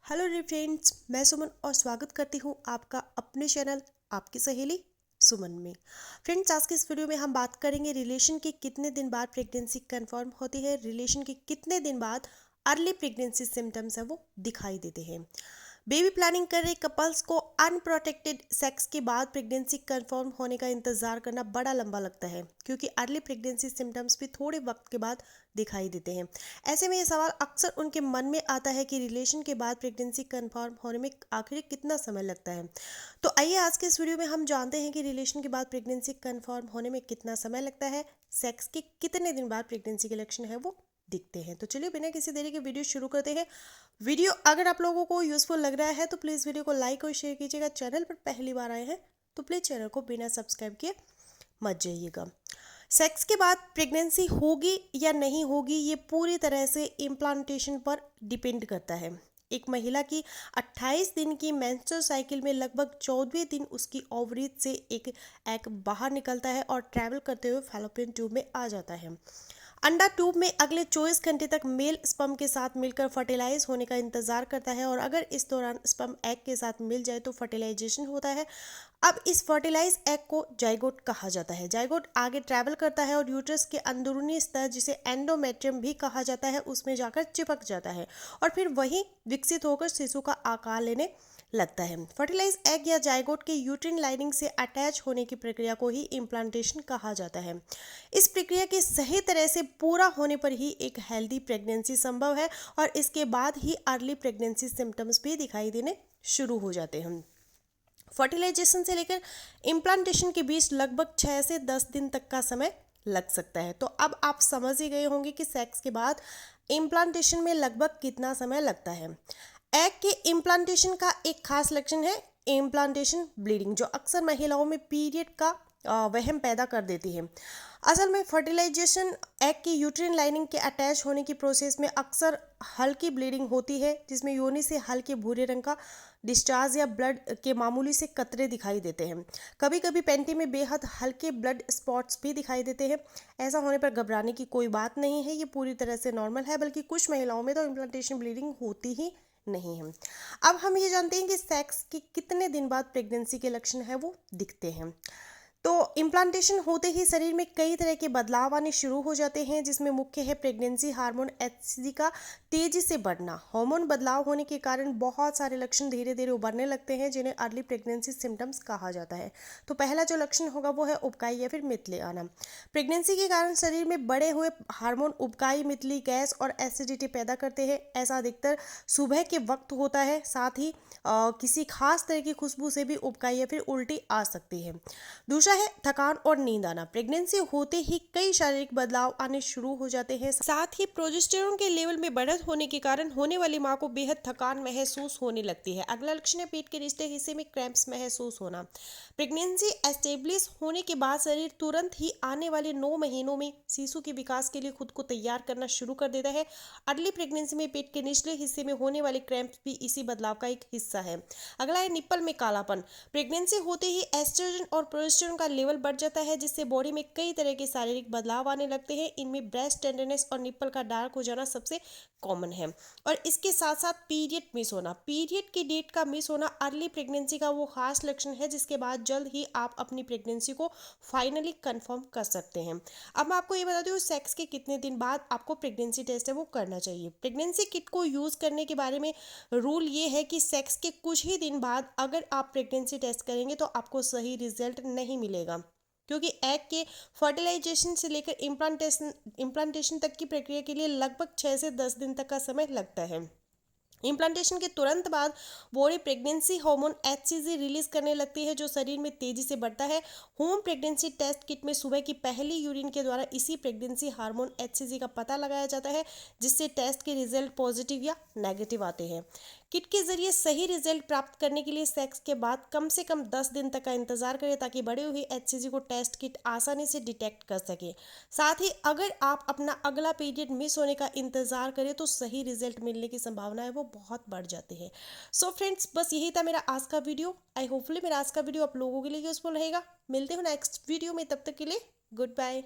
Hello रे friends, मैं सुमन और स्वागत करती हूँ आपका अपने चैनल आपकी सहेली सुमन में। फ्रेंड्स, आज के इस वीडियो में हम बात करेंगे रिलेशन के कितने दिन बाद प्रेगनेंसी कंफर्म होती है, रिलेशन के कितने दिन बाद अर्ली प्रेगनेंसी सिम्टम्स है वो दिखाई देते हैं। बेबी प्लानिंग कर रहे कपल्स को अनप्रोटेक्टेड सेक्स के बाद प्रेगनेंसी कंफर्म होने का इंतजार करना बड़ा लंबा लगता है, क्योंकि अर्ली प्रेगनेंसी सिम्टम्स भी थोड़े वक्त के बाद दिखाई देते हैं। ऐसे में ये सवाल अक्सर उनके मन में आता है कि रिलेशन के बाद प्रेगनेंसी कंफर्म होने में आखिर कितना समय लगता है। तो आइए आज के इस वीडियो में हम जानते हैं कि रिलेशन के बाद प्रेगनेंसी कंफर्म होने में कितना समय लगता है, सेक्स के कितने दिन बाद प्रेगनेंसी के लक्षण है वो दिखते हैं। तो चलिए बिना किसी देरी के वीडियो शुरू करते हैं। वीडियो अगर आप लोगों को यूजफुल लग रहा है तो प्लीज़ वीडियो को लाइक और शेयर कीजिएगा। चैनल पर पहली बार आए हैं तो प्लीज़ चैनल को बिना सब्सक्राइब किए मत जाइएगा। सेक्स के बाद प्रेगनेंसी होगी या नहीं होगी, ये पूरी तरह से इम्प्लांटेशन पर डिपेंड करता है। एक महिला की 28 दिन की मेंस्ट्रुअल साइकिल में लगभग 14वें दिन उसकी ओवरीज से एक एग बाहर निकलता है और ट्रैवल करते हुए फैलोपियन ट्यूब में आ जाता है। अंडा ट्यूब में अगले 24 घंटे तक मेल स्पर्म के साथ मिलकर फर्टिलाइज होने का इंतजार करता है, और अगर इस दौरान स्पर्म एग के साथ मिल जाए तो फर्टिलाइजेशन होता है। अब इस फर्टिलाइज एग को जाइगोट कहा जाता है। जाइगोट आगे ट्रैवल करता है और यूट्रस के अंदरूनी स्तर, जिसे एंडोमेट्रियम भी कहा जाता है, उसमें जाकर चिपक जाता है और फिर वहीं विकसित होकर शिशु का आकार लेने लगता है। फर्टिलाइज एग या जाइगोट के यूट्रिन लाइनिंग से अटैच होने की प्रक्रिया को ही इम्प्लांटेशन कहा जाता है। इस प्रक्रिया के सही तरह से पूरा होने पर ही एक हेल्दी प्रेगनेंसी संभव है, और इसके बाद ही अर्ली प्रेगनेंसी सिम्टम्स भी दिखाई देने शुरू हो जाते हैं। फर्टिलाइजेशन से लेकर इम्प्लांटेशन के बीच लगभग 6 से 10 दिन तक का समय लग सकता है। तो अब आप समझ ही गए होंगे कि सेक्स के बाद इम्प्लांटेशन में लगभग कितना समय लगता है। एग के इम्प्लांटेशन का एक खास लक्षण है इम्प्लांटेशन ब्लीडिंग, जो अक्सर महिलाओं में पीरियड का वहम पैदा कर देती है। असल में फर्टिलाइजेशन एग की यूट्रिन लाइनिंग के अटैच होने की प्रोसेस में अक्सर हल्की ब्लीडिंग होती है, जिसमें योनि से हल्के भूरे रंग का डिस्चार्ज या ब्लड के मामूली से कतरे दिखाई देते हैं। कभी कभी पैंटी में बेहद हल्के ब्लड स्पॉट्स भी दिखाई देते हैं। ऐसा होने पर घबराने की कोई बात नहीं है, ये पूरी तरह से नॉर्मल है, बल्कि कुछ महिलाओं में तो इम्प्लांटेशन ब्लीडिंग होती ही नहीं है। अब हम ये जानते हैं कि सेक्स के कितने दिन बाद प्रेगनेंसी के लक्षण है वो दिखते हैं। तो इम्प्लांटेशन होते ही शरीर में कई तरह के बदलाव आने शुरू हो जाते हैं, जिसमें मुख्य है प्रेगनेंसी हार्मोन एचसीजी का तेजी से बढ़ना। हार्मोन बदलाव होने के कारण बहुत सारे लक्षण धीरे धीरे उभरने लगते हैं, जिन्हें अर्ली प्रेगनेंसी सिम्टम्स कहा जाता है। तो पहला जो लक्षण होगा वो है उबकाई या फिर मितले आना। प्रेगनेंसी के कारण शरीर में बढ़े हुए हार्मोन उबकाई, मितली, गैस और एसिडिटी पैदा करते हैं। ऐसा अधिकतर सुबह के वक्त होता है। साथ ही किसी खास तरह की खुशबू से भी उबकाई या फिर उल्टी आ सकती है। दूसरा है थकान और नींद आना। प्रेगनेंसी होते ही कई शारीरिक बदलाव आने शुरू हो जाते हैं। साथ ही प्रोजेस्टेरोन के लेवल में बढ़त होने के कारण होने वाली मां को बेहद थकान महसूस होने लगती है। अगला लक्षण है पेट के निचले हिस्से में क्रैम्प्स महसूस होना। प्रेगनेंसी एस्टेब्लिश होने के बाद शरीर तुरंत ही आने वाले 9 महीनों में शिशु के विकास के लिए खुद को तैयार करना शुरू कर देता है। अर्ली प्रेगनेंसी में पेट के निचले हिस्से में होने वाले क्रैम्प्स भी इसी बदलाव का एक हिस्सा है। अगला है निप्पल में कालापन। प्रेगनेंसी होते ही एस्ट्रोजन और प्रोजेस्टेरोन का लेवल बढ़ जाता है, जिससे बॉडी में कई तरह के शारीरिक बदलाव आने लगते हैं। इनमें ब्रेस्ट टेंडरनेस और निप्पल का डार्क हो जाना सबसे कॉमन है, और इसके साथ साथ पीरियड मिस होना। पीरियड की डेट का मिस होना अर्ली प्रेगनेंसी का वो खास लक्षण है, जिसके बाद जल्द ही आप अपनी प्रेगनेंसी को फाइनली कंफर्म कर सकते हैं। अब मैं आपको ये बता दूं सेक्स के कितने दिन बाद आपको प्रेगनेंसी टेस्ट है वो करना चाहिए। प्रेगनेंसी किट को यूज़ करने के बारे में रूल ये है कि सेक्स के कुछ ही दिन बाद अगर आप प्रेगनेंसी टेस्ट करेंगे तो आपको सही रिजल्ट नहीं मिलेगा, क्योंकि एग के फर्टिलाइजेशन से लेकर इम्प्लांटेशन तक की प्रक्रिया के लिए लगभग 6 से 10 दिन तक का समय लगता है। इम्प्लांटेशन के तुरंत बाद body pregnancy hormone HCG release करने लगती है, जो शरीर में तेजी से बढ़ता है। होम प्रेगनेंसी टेस्ट किट में सुबह की पहली यूरिन के द्वारा इसी प्रेगनेंसी हार्मोन एचसीजी का पता लगाया जाता है, जिससे टेस्ट के रिजल्ट पॉजिटिव या नेगेटिव आते हैं। किट के जरिए सही रिजल्ट प्राप्त करने के लिए सेक्स के बाद कम से कम 10 दिन तक का इंतजार करें, ताकि बढ़ी हुई एचसीजी को टेस्ट किट आसानी से डिटेक्ट कर सके। साथ ही अगर आप अपना अगला पीरियड मिस होने का इंतजार करें तो सही रिजल्ट मिलने की संभावना है वो बहुत बढ़ जाती है। सो फ्रेंड्स, बस यही था मेरा आज का वीडियो। आई होपफुली मेरा आज का वीडियो आप लोगों के लिए यूजफुल रहेगा। मिलते हो नेक्स्ट वीडियो में, तब तक के लिए गुड बाय।